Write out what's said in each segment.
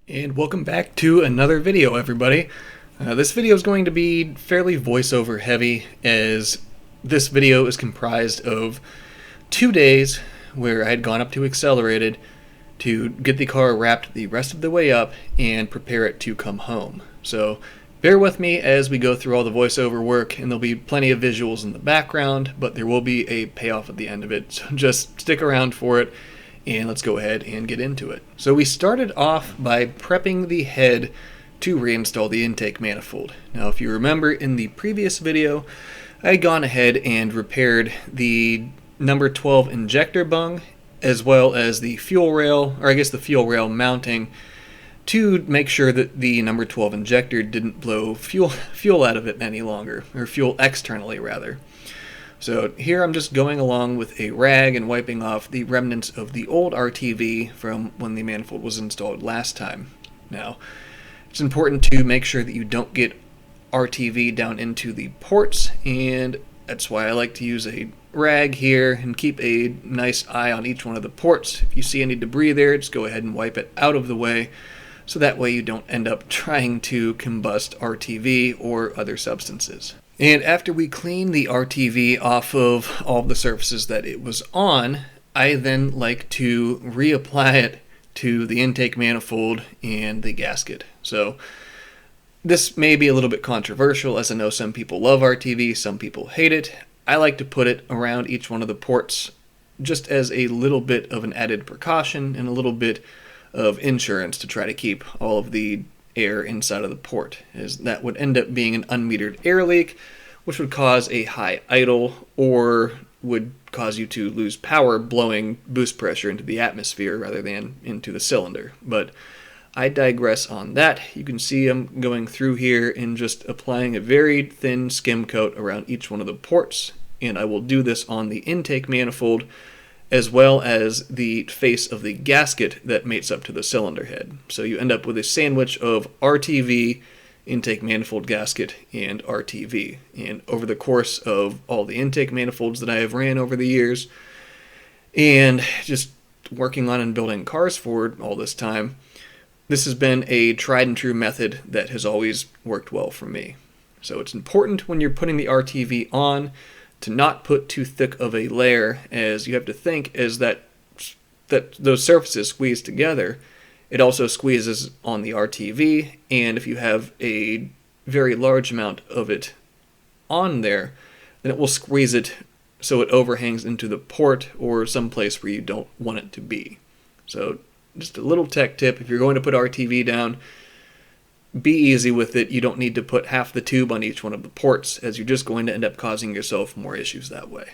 And welcome back to another video, everybody. This video is going to be fairly voiceover heavy, as this video is comprised of 2 days where I had gone up to Accelerated to get the car wrapped the rest of the way up and prepare it to come home. So bear with me as we go through all the voiceover work, and there'll be plenty of visuals in the background, but there will be a payoff at the end of it, so just stick around for it. And let's go ahead and get into it. So we started off by prepping the head to reinstall the intake manifold. Now, if you remember in the previous video, I had gone ahead and repaired the number 12 injector bung, as well as the fuel rail, or I guess the fuel rail mounting, to make sure that the number 12 injector didn't blow fuel out of it any longer, or fuel externally rather. So here I'm just going along with a rag and wiping off the remnants of the old RTV from when the manifold was installed last time. Now, it's important to make sure that you don't get RTV down into the ports, and that's why I like to use a rag here and keep a nice eye on each one of the ports. If you see any debris there, just go ahead and wipe it out of the way, so that way you don't end up trying to combust RTV or other substances. And after we clean the RTV off of all the surfaces that it was on, I then like to reapply it to the intake manifold and the gasket. So this may be a little bit controversial, as I know some people love RTV, some people hate it. I like to put it around each one of the ports just as a little bit of an added precaution and a little bit of insurance to try to keep all of the air inside of the port, as that would end up being an unmetered air leak, which would cause a high idle or would cause you to lose power, blowing boost pressure into the atmosphere rather than into the cylinder. But I digress on that. You can see I'm going through here and just applying a very thin skim coat around each one of the ports, and I will do this on the intake manifold as well as the face of the gasket that mates up to the cylinder head. So you end up with a sandwich of RTV, intake manifold gasket, and RTV. And over the course of all the intake manifolds that I have ran over the years, and just working on and building cars for all this time, this has been a tried and true method that has always worked well for me. So it's important when you're putting the RTV on to not put too thick of a layer, as you have to think as that those surfaces squeeze together, it also squeezes on the RTV, and if you have a very large amount of it on there, then it will squeeze it so it overhangs into the port or some place where you don't want it to be. So just a little tech tip: if you're going to put RTV down, be easy with it. You don't need to put half the tube on each one of the ports, as you're just going to end up causing yourself more issues that way.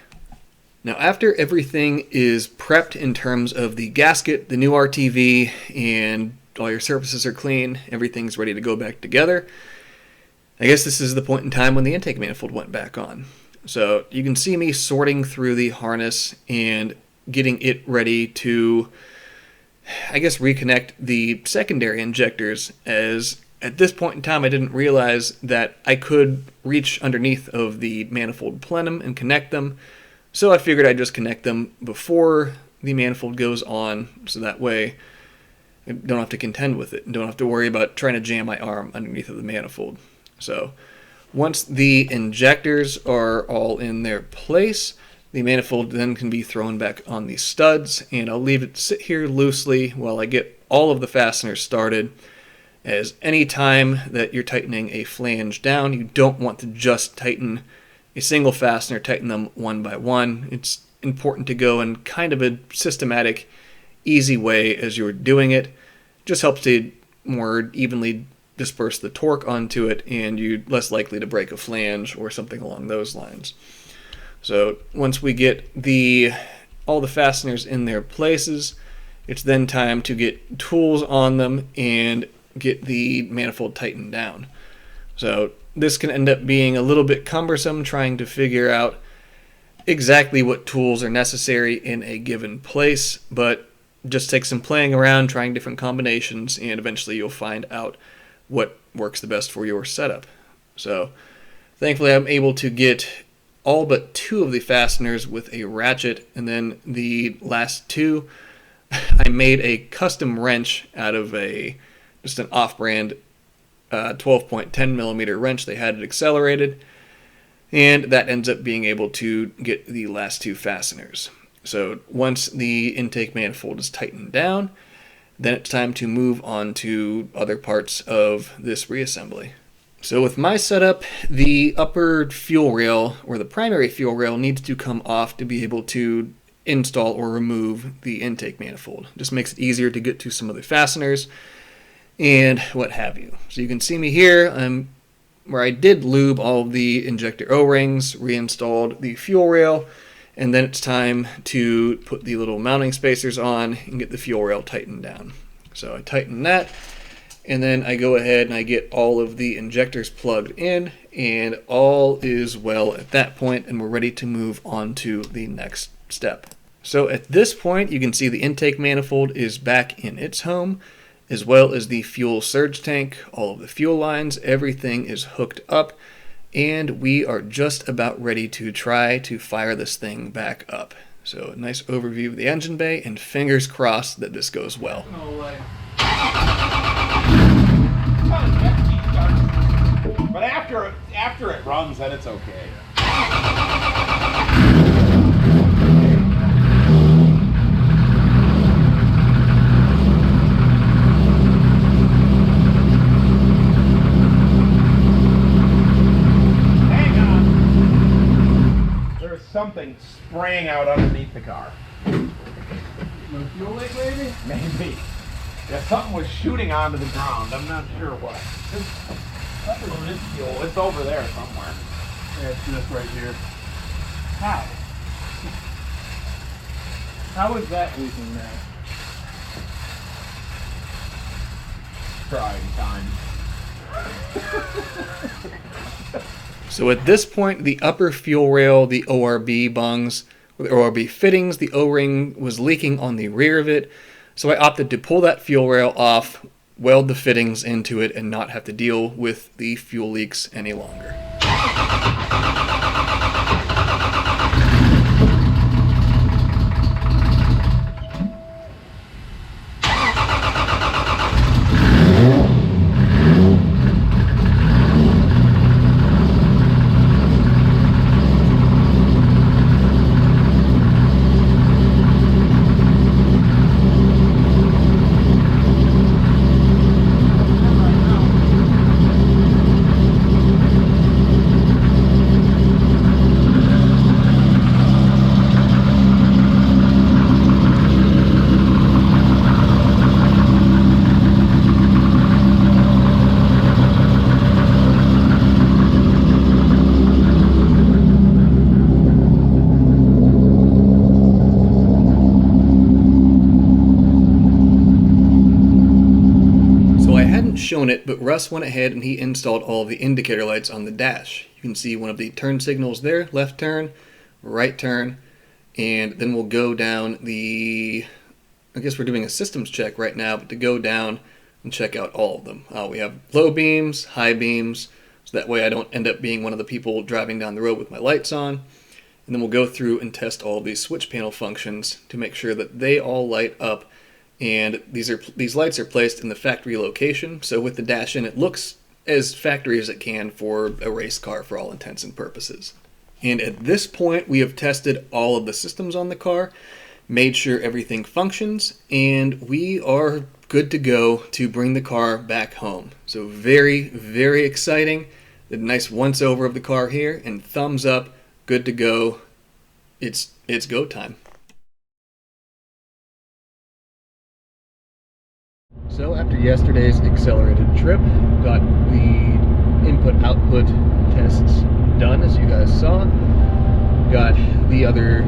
Now, after everything is prepped in terms of the gasket, the new RTV, and all your surfaces are clean, everything's ready to go back together, I guess this is the point in time when the intake manifold went back on. So you can see me sorting through the harness and getting it ready to, I guess, reconnect the secondary injectors, as at this point in time I didn't realize that I could reach underneath of the manifold plenum and connect them. So I figured I'd just connect them before the manifold goes on, so that way I don't have to contend with it and don't have to worry about trying to jam my arm underneath of the manifold. So once the injectors are all in their place, the manifold then can be thrown back on the studs, and I'll leave it sit here loosely while I get all of the fasteners started, as any time that you're tightening a flange down, you don't want to just tighten a single fastener, tighten them one by one. It's important to go in kind of a systematic, easy way as you're doing it. Just helps to more evenly disperse the torque onto it, and you're less likely to break a flange or something along those lines. So once we get all the fasteners in their places, it's then time to get tools on them and get the manifold tightened down. So this can end up being a little bit cumbersome, trying to figure out exactly what tools are necessary in a given place, but just take some playing around, trying different combinations, and eventually you'll find out what works the best for your setup. So thankfully I'm able to get all but 2 of the fasteners with a ratchet, and then the last 2 I made a custom wrench out of a just an off-brand 12.10 millimeter wrench. They had it accelerated, and that ends up being able to get the last two fasteners. So once the intake manifold is tightened down, then it's time to move on to other parts of this reassembly. So with my setup, the upper fuel rail, or the primary fuel rail, needs to come off to be able to install or remove the intake manifold. Just makes it easier to get to some of the fasteners and what have you. So you can see me here, where I did lube all of the injector O-rings, reinstalled the fuel rail, and then it's time to put the little mounting spacers on and get the fuel rail tightened down. So I tighten that, and then I go ahead and I get all of the injectors plugged in, and all is well at that point, and we're ready to move on to the next step. So at this point, you can see the intake manifold is back in its home, as well as the fuel surge tank, all of the fuel lines, everything is hooked up, and we are just about ready to try to fire this thing back up. So a nice overview of the engine bay, and fingers crossed that this goes well. No way. But after it runs, then it's okay. Something spraying out underneath the car. No fuel leak, maybe? Maybe. Yeah, something was shooting onto the ground. I'm not sure what. Nothing is fuel. It's over there somewhere. Yeah, it's just right here. How? How is that leaking now? Trying time. So at this point, the upper fuel rail, the ORB bungs, the ORB fittings, the O-ring was leaking on the rear of it. So I opted to pull that fuel rail off, weld the fittings into it, and not have to deal with the fuel leaks any longer. Shown it, but Russ went ahead and he installed all of the indicator lights on the dash. You can see one of the turn signals there, left turn, right turn, and then we'll go down the, I guess we're doing a systems check right now, but to go down and check out all of them. We have low beams, high beams, so that way I don't end up being one of the people driving down the road with my lights on. And then we'll go through and test all of these switch panel functions to make sure that they all light up. And these lights are placed in the factory location, so with the dash in, it looks as factory as it can for a race car for all intents and purposes. And at this point, we have tested all of the systems on the car, made sure everything functions, and we are good to go to bring the car back home. So very, very exciting. The nice once over of the car here, and thumbs up, good to go. It's go time. So after yesterday's accelerated trip, got the input-output tests done, as you guys saw. Got the other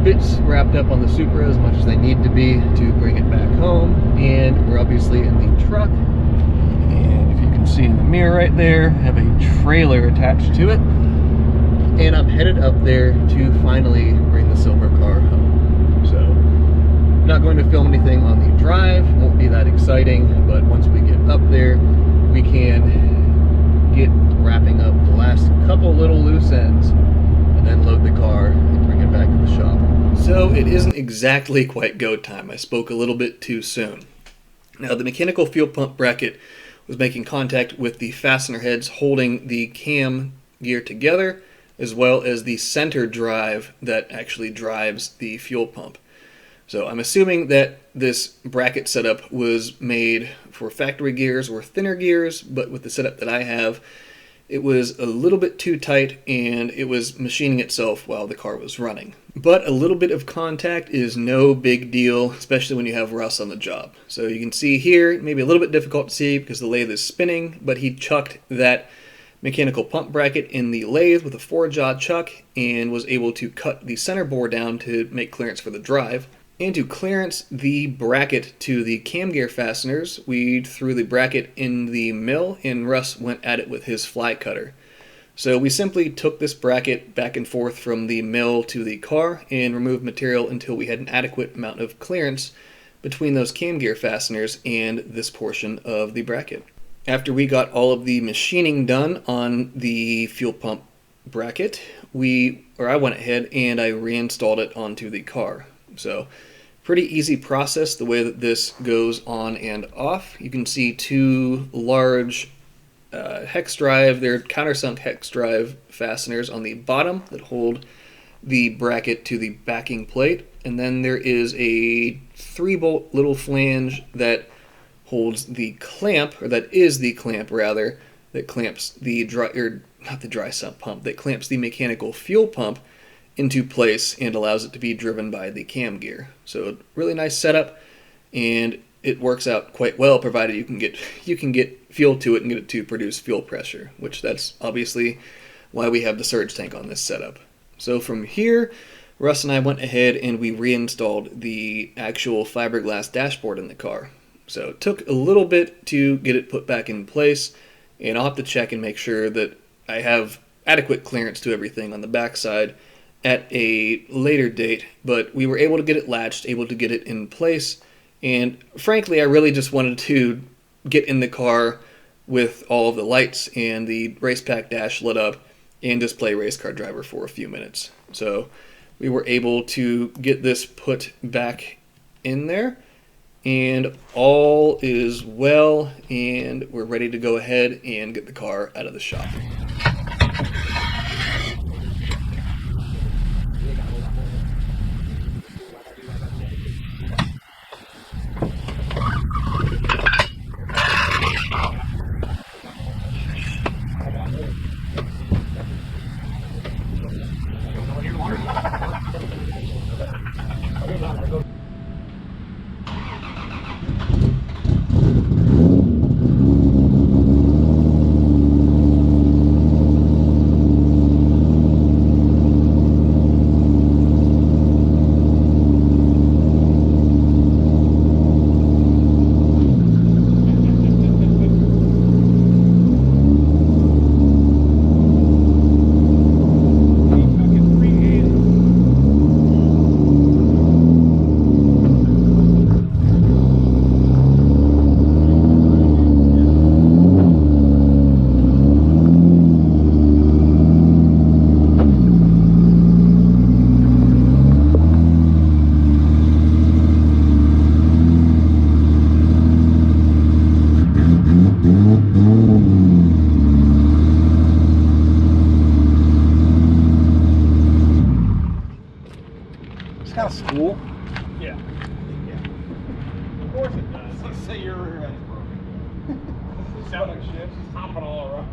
bits wrapped up on the Supra as much as they need to be to bring it back home. And we're obviously in the truck. And if you can see in the mirror right there, I have a trailer attached to it. And I'm headed up there to finally bring the silver car home. So, not going to film anything on the drive, won't be that exciting, but once we get up there, we can get wrapping up the last couple little loose ends, and then load the car and bring it back to the shop. So it isn't exactly quite go time. I spoke a little bit too soon. Now, the mechanical fuel pump bracket was making contact with the fastener heads holding the cam gear together, as well as the center drive that actually drives the fuel pump. So I'm assuming that this bracket setup was made for factory gears or thinner gears, but with the setup that I have, it was a little bit too tight and it was machining itself while the car was running. But a little bit of contact is no big deal, especially when you have rust on the job. So you can see here, maybe a little bit difficult to see because the lathe is spinning, but he chucked that mechanical pump bracket in the lathe with a 4-jaw chuck and was able to cut the center bore down to make clearance for the drive. And to clearance the bracket to the cam gear fasteners, we threw the bracket in the mill and Russ went at it with his fly cutter. So we simply took this bracket back and forth from the mill to the car and removed material until we had an adequate amount of clearance between those cam gear fasteners and this portion of the bracket. After we got all of the machining done on the fuel pump bracket, I went ahead and I reinstalled it onto the car. So pretty easy process the way that this goes on and off. You can see two large hex drive, they're countersunk hex drive fasteners on the bottom that hold the bracket to the backing plate. And then there is a 3-bolt little flange that holds the clamp, or that is the clamp rather, that clamps the dry sump pump, that clamps the mechanical fuel pump into place and allows it to be driven by the cam gear. So really nice setup, and it works out quite well provided you can get fuel to it and get it to produce fuel pressure, which that's obviously why we have the surge tank on this setup. So from here, Russ and I went ahead and we reinstalled the actual fiberglass dashboard in the car. So it took a little bit to get it put back in place, and I'll have to check and make sure that I have adequate clearance to everything on the backside at a later date, but we were able to get it latched, able to get it in place, and frankly I really just wanted to get in the car with all of the lights and the race pack dash lit up and just play race car driver for a few minutes. So we were able to get this put back in there, and all is well, and we're ready to go ahead and get the car out of the shop. It's got a spool. Yeah. Of course it does. Let's say your rear end's broken. Sound like shit. She's hopping all around.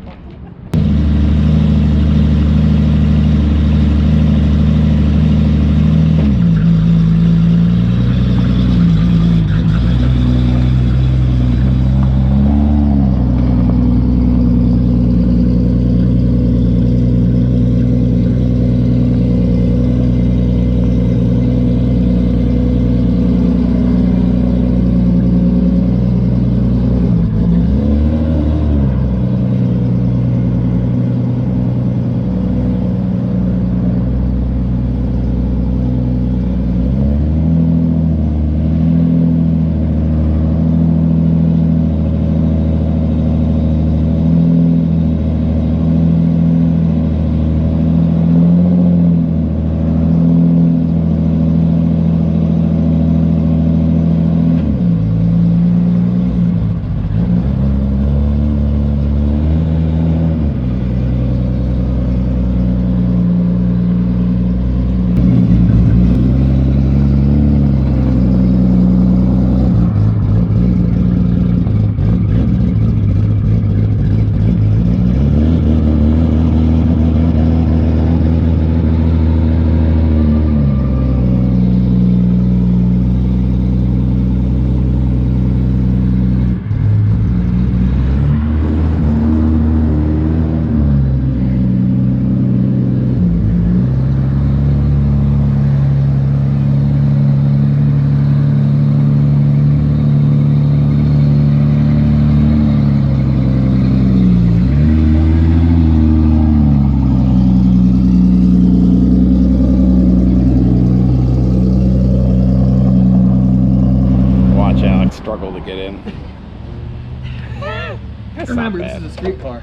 That's Remember, not this bad. is a street car.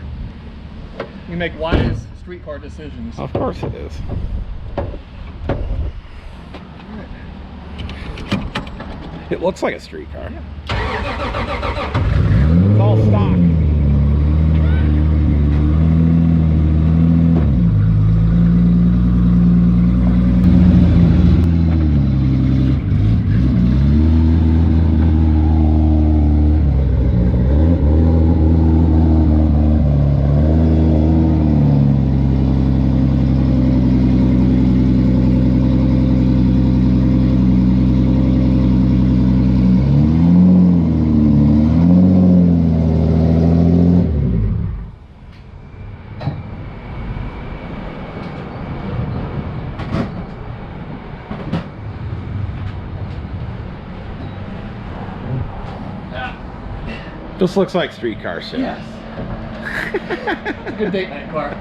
We make wise streetcar decisions. Of course it is. It looks like a streetcar. Yeah. It's all stock. Just looks like streetcar shit. Yes. It's a good date night car.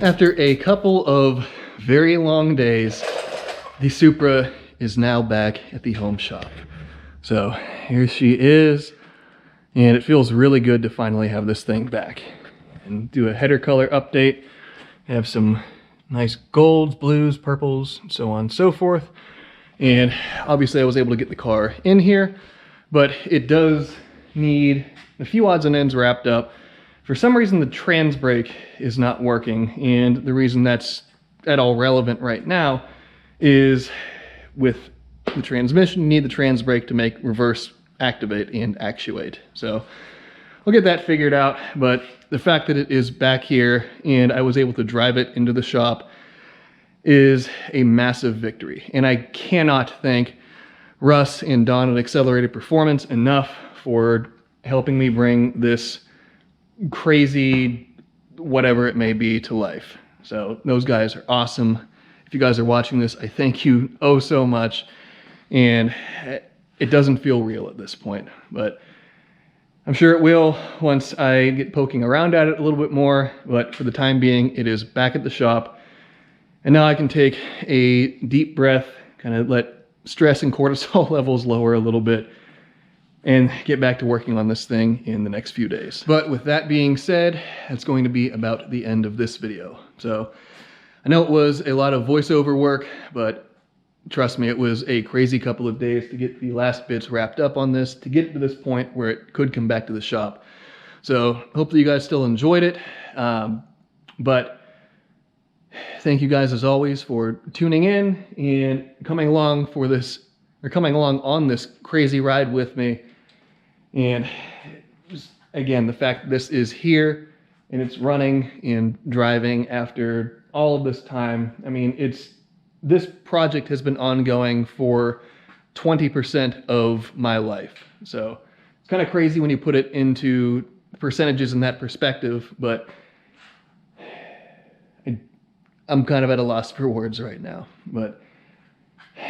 After a couple of very long days, the Supra is now back at the home shop. So here she is, and it feels really good to finally have this thing back. And do a header color update, have some nice golds, blues, purples, and so on and so forth. And obviously I was able to get the car in here, but it does need a few odds and ends wrapped up. For some reason, the trans brake is not working, and the reason that's at all relevant right now is with the transmission, you need the trans brake to make reverse activate and actuate. So we'll get that figured out, but the fact that it is back here and I was able to drive it into the shop is a massive victory. And I cannot thank Russ and Don at Accelerated Performance enough for helping me bring this crazy whatever it may be to life. So those guys are awesome. If you guys are watching this, I thank you oh so much. And it doesn't feel real at this point, but I'm sure it will once I get poking around at it a little bit more. But for the time being, it is back at the shop. And now I can take a deep breath, kind of let stress and cortisol levels lower a little bit, and get back to working on this thing in the next few days. But with that being said, that's going to be about the end of this video. So I know it was a lot of voiceover work, but trust me, it was a crazy couple of days to get the last bits wrapped up on this, to get to this point where it could come back to the shop. So hopefully you guys still enjoyed it. But thank you guys as always for tuning in and coming along on this crazy ride with me. And just, again, the fact that this is here and it's running and driving after all of this time. I mean, this project has been ongoing for 20% of my life. So it's kind of crazy when you put it into percentages in that perspective, but I'm kind of at a loss for words right now. But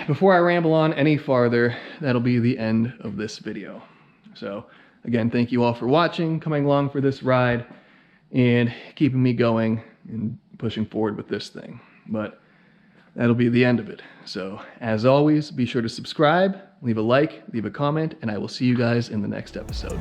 before I ramble on any farther, that'll be the end of this video. So again, thank you all for watching, coming along for this ride, and keeping me going and pushing forward with this thing. But that'll be the end of it. So as always, be sure to subscribe, leave a like, leave a comment, and I will see you guys in the next episode.